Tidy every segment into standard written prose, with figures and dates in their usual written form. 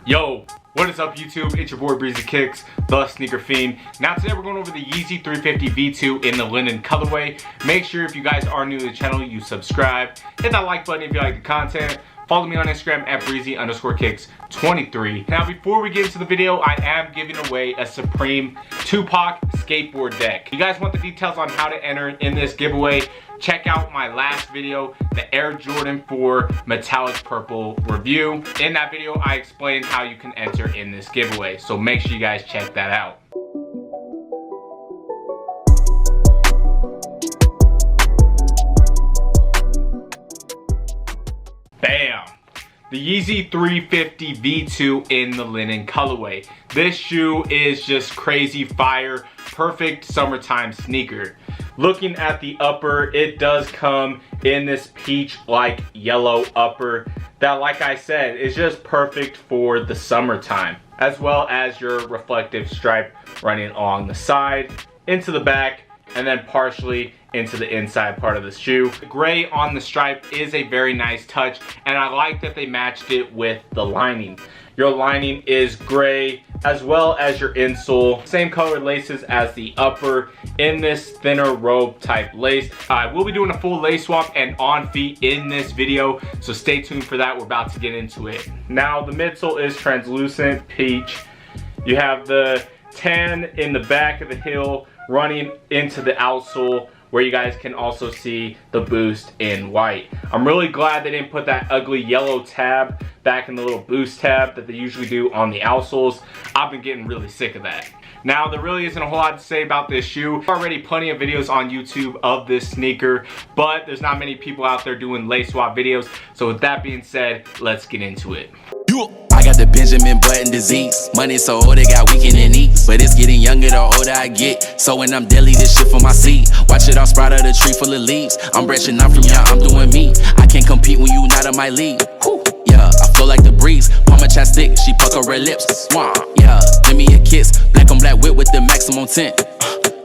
Yo, what is up YouTube? It's your boy Breezy Kicks, the Sneaker Fiend. Now today we're going over the Yeezy 350 V2 in the linen colorway. Make sure if you guys are new to the channel, you subscribe. Hit that like button if you like the content. Follow me on Instagram at Breezy_Kicks23. Now before we get into the video, I am giving away a Supreme Tupac skateboard deck. If you guys want the details on how to enter in this giveaway, check out my last video, the Air Jordan 4 Metallic Purple review. In that video, I explained how you can enter in this giveaway. So make sure you guys check that out. Bam! The Yeezy 350 V2 in the linen colorway. This shoe is just crazy fire, perfect summertime sneaker. Looking at the upper, it does come in this peach-like yellow upper that, like I said, is just perfect for the summertime, as well as your reflective stripe running along the side, into the back, and then partially into the inside part of the shoe. The gray on the stripe is a very nice touch, and I like that they matched it with the lining. Your lining is gray, as well as your insole. Same colored laces as the upper in this thinner robe type lace. I will be doing a full lace swap and on feet in this video, so stay tuned for that. We're about to get into it. Now the midsole is translucent peach. You have the tan in the back of the heel running into the outsole, where you guys can also see the boost in white. I'm really glad they didn't put that ugly yellow tab back in the little boost tab that they usually do on the outsoles. I've been getting really sick of that. Now, there really isn't a whole lot to say about this shoe. There are already plenty of videos on YouTube of this sneaker, but there's not many people out there doing lace swap videos. So with that being said, let's get into it. I got the Benjamin Button disease. Money so old, it got weak in the knees. But it's getting younger the older I get. So when I'm deadly, this shit for my seed. Watch it all sprout out of the tree full of leaves. I'm branching out from y'all, I'm doing me. I can't compete when you not in my league. Whew. Yeah, I flow like the breeze. Palm a chapstick, she pucker her lips. Swah. Yeah, give me a kiss. Black on black whip with the maximum tint.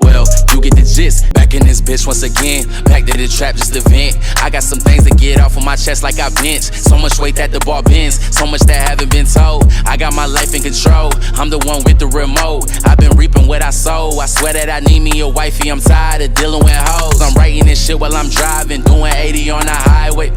Well, you get the gist. Back in this bitch once again. Back to the trap, just a vent. I got some things to get off of my chest like I bench. So much weight that the ball bends. So much that haven't been told. I got my life in control. I'm the one with the remote. I've been reaping what I sow. I swear that I need me a wifey. I'm tired of dealing with hoes. I'm writing this shit while I'm driving. Doing 80 on the highway.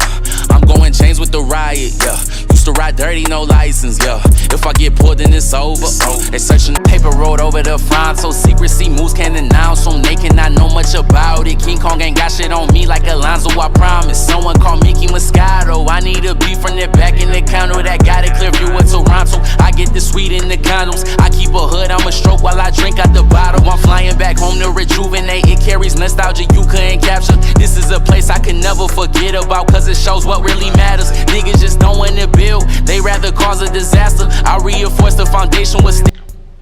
I'm going chains with the riot, yeah. Used to ride dirty, no license, yeah. If I get pulled, then it's over. They searching the paper road over the front, so secrecy moves can't announce. So they cannot know much about it. King Kong ain't got shit on me like Alonzo, I promise. Someone call Mickey Moscato. I need a beat from the back in the counter that got a clear view of Toronto. I get the sweet in the condoms. I keep a hood, I'm a stroke while I drink out the bottle. I'm flying back home to rejuvenate. It carries nostalgia you couldn't capture. This is a place I can never forget about, cause it shows what really matters. Niggas just don't wanna build, they rather cause a disaster. I reinforce the foundation with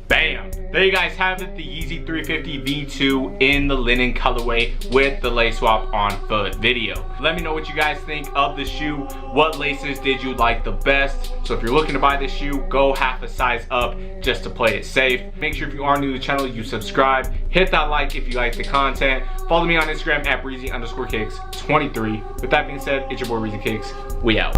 Bam! There you guys have it, the Yeezy 350 V2 in the linen colorway with the lace swap on foot video. Let me know what you guys think of the shoe. What laces did you like the best? So if you're looking to buy this shoe, go half a size up just to play it safe. Make sure if you are new to the channel, you subscribe. Hit that like if you like the content. Follow me on Instagram at Breezy_Kicks23. With that being said, it's your boy Breezy Kicks. We out.